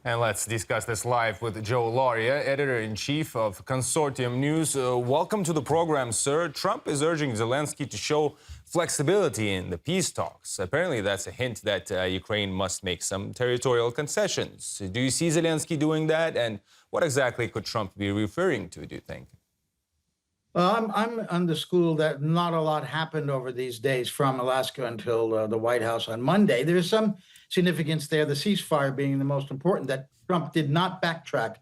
And let's discuss this live with Joe Lauria, editor-in-chief of Consortium News. Welcome to the program, sir. Trump is urging Zelensky to show flexibility in the peace talks. Apparently, that's a hint that Ukraine must make some territorial concessions. Do you see Zelensky doing that? And what exactly could Trump be referring to, do you think? I'm on the school that not a lot happened over these days from Alaska until the White House on Monday. There's some significance there, the ceasefire being the most important, that Trump did not backtrack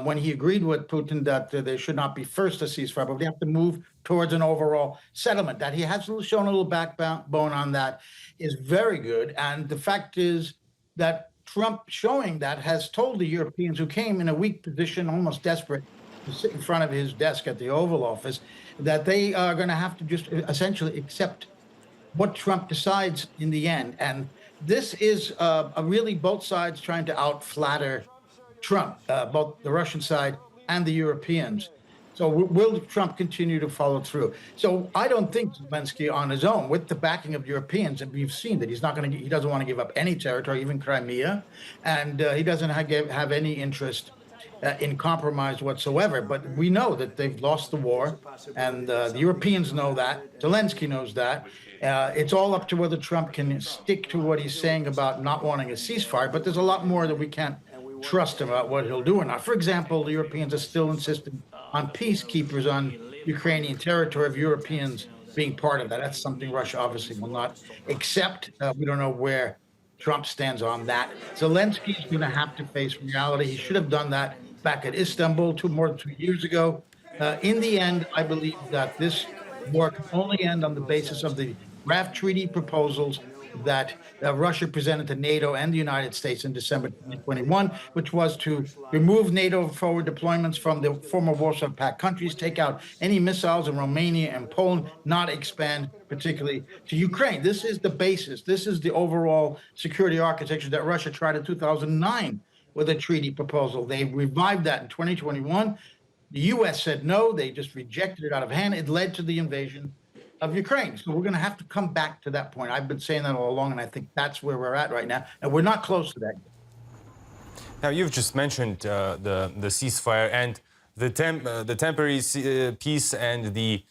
when he agreed with Putin that there should not be first a ceasefire, but they have to move towards an overall settlement. That he has shown a little backbone on that is very good. And the fact is that Trump showing that has told the Europeans, who came in a weak position, almost desperate, to sit in front of his desk at the Oval Office, that they are going to have to just essentially accept what Trump decides in the end. And this is really both sides trying to out-flatter Trump, both the Russian side and the Europeans. So will Trump continue to follow through? So I don't think Zelensky on his own, with the backing of Europeans, and we've seen that he doesn't want to give up any territory, even Crimea, and he doesn't have any interest in compromise whatsoever. But we know that they've lost the war, and the Europeans know that. Zelensky knows that. It's all up to whether Trump can stick to what he's saying about not wanting a ceasefire, but there's a lot more that we can't trust about what he'll do or not. For example, the Europeans are still insisting on peacekeepers on Ukrainian territory, of Europeans being part of that. That's something Russia obviously will not accept. We don't know where Trump stands on that. Zelensky's going to have to face reality. He should have done that back at Istanbul more than 2 years ago. In the end, I believe that this war can only end on the basis of the draft treaty proposals that Russia presented to NATO and the United States in December 2021, which was to remove NATO forward deployments from the former Warsaw Pact countries, take out any missiles in Romania and Poland, not expand particularly to Ukraine. This is the basis. This is the overall security architecture that Russia tried in 2009 with a treaty proposal. They revived that in 2021. The U.S. said no. They just rejected it out of hand. It led to the invasion of Ukraine. So we're going to have to come back to that point. I've been saying that all along, and I think that's where we're at right now. And we're not close to that. Now, you've just mentioned the ceasefire and the temporary peace and the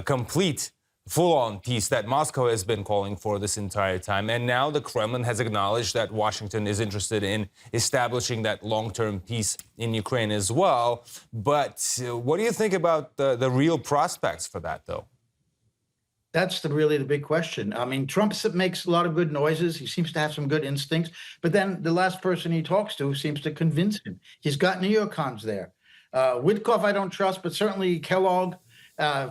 complete full-on peace that Moscow has been calling for this entire time. And now the Kremlin has acknowledged that Washington is interested in establishing that long-term peace in Ukraine as well. But what do you think about the real prospects for that, though? That's really the big question. I mean, Trump makes a lot of good noises. He seems to have some good instincts. But then the last person he talks to seems to convince him. He's got neocons there. Witkoff I don't trust, but certainly Kellogg,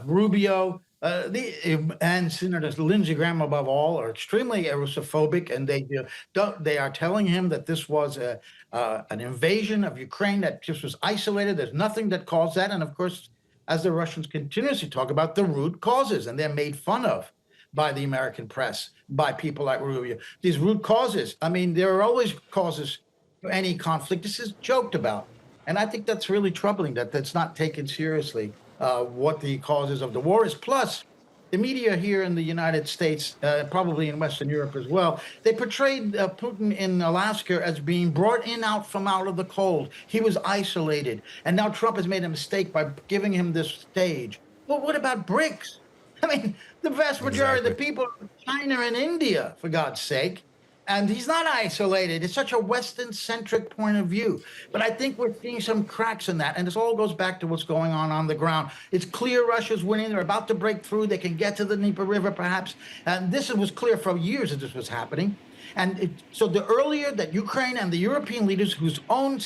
Rubio, and Senator Lindsey Graham above all are extremely Russophobic, and they are telling him that this was an invasion of Ukraine that just was isolated. There's nothing that caused that. And of course, as the Russians continuously talk about the root causes, and they're made fun of by the American press, by people like Rubio. These root causes, I mean, there are always causes for any conflict. This is joked about. And I think that's really troubling, that that's not taken seriously, what the causes of the war is. Plus, the media here in the United States, probably in Western Europe as well, they portrayed Putin in Alaska as being brought out of the cold. He was isolated. And now Trump has made a mistake by giving him this stage. Well, what about BRICS? I mean, the vast majority of the people are in China and India, for God's sake. And he's not isolated. It's such a Western-centric point of view. But I think we're seeing some cracks in that. And this all goes back to what's going on the ground. It's clear Russia's winning. They're about to break through. They can get to the Dnieper River, perhaps. And this was clear for years that this was happening. And so the earlier that Ukraine and the European leaders whose own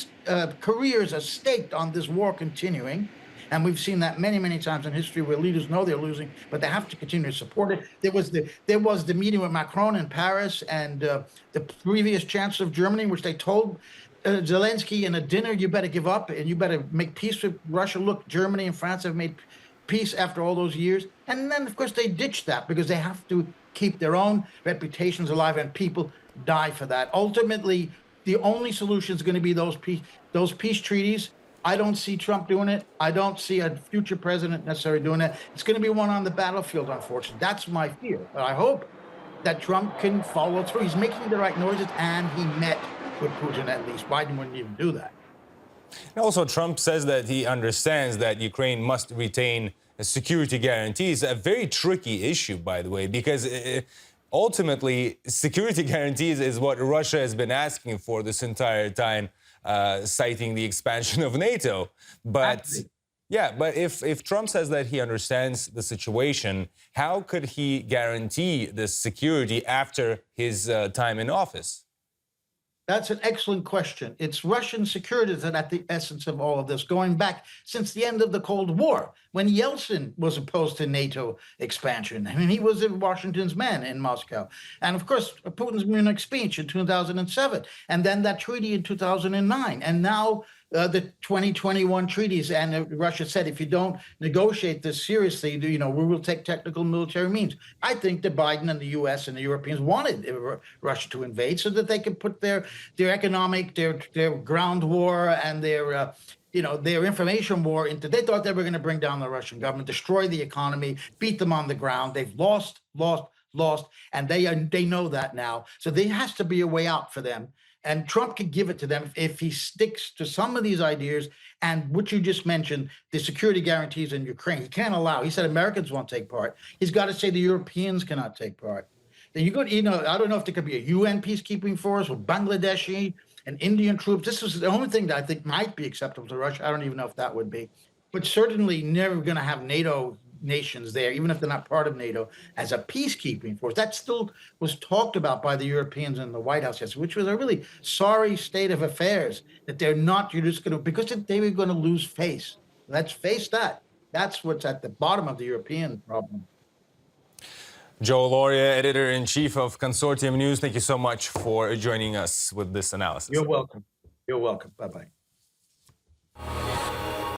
careers are staked on this war continuing, and we've seen that many, many times in history where leaders know they're losing, but they have to continue to support it. There was the meeting with Macron in Paris and the previous chancellor of Germany, which they told Zelensky in a dinner, you better give up and you better make peace with Russia. Look, Germany and France have made peace after all those years. And then, of course, they ditched that because they have to keep their own reputations alive, and people die for that. Ultimately, the only solution is going to be those peace treaties. I don't see Trump doing it. I don't see a future president necessarily doing it. It's going to be one on the battlefield, unfortunately. That's my fear. But I hope that Trump can follow through. He's making the right noises, and he met with Putin at least. Biden wouldn't even do that. And also, Trump says that he understands that Ukraine must retain security guarantees. A very tricky issue, by the way, because ultimately, security guarantees is what Russia has been asking for this entire time, citing the expansion of NATO. But yeah, but if Trump says that he understands the situation, how could he guarantee this security after his time in office? That's an excellent question. It's Russian security that at the essence of all of this, going back since the end of the Cold War, when Yeltsin was opposed to NATO expansion. I mean, he was Washington's man in Moscow. And of course, Putin's Munich speech in 2007, and then that treaty in 2009. And now the 2021 treaties, and Russia said, if you don't negotiate this seriously, we will take technical military means. I think that Biden and the U.S. and the Europeans wanted Russia to invade so that they could put their economic, their ground war and their information war into. They thought they were going to bring down the Russian government, destroy the economy, beat them on the ground. They've lost, and they know that now. So there has to be a way out for them. And Trump could give it to them if he sticks to some of these ideas and what you just mentioned, the security guarantees in Ukraine. He can't allow. He said Americans won't take part. He's got to say the Europeans cannot take part. Then I don't know if there could be a UN peacekeeping force with Bangladeshi and Indian troops. This is the only thing that I think might be acceptable to Russia. I don't even know if that would be, but certainly never going to have NATO nations there, even if they're not part of NATO, as a peacekeeping force. That still was talked about by the Europeans in the White House yesterday, which was a really sorry state of affairs, that they're not, you're just going to, because they were going to lose face. Let's face that. That's what's at the bottom of the European problem. Joe Lauria, editor-in-chief of Consortium News, thank you so much for joining us with this analysis. You're welcome. You're welcome. Bye-bye.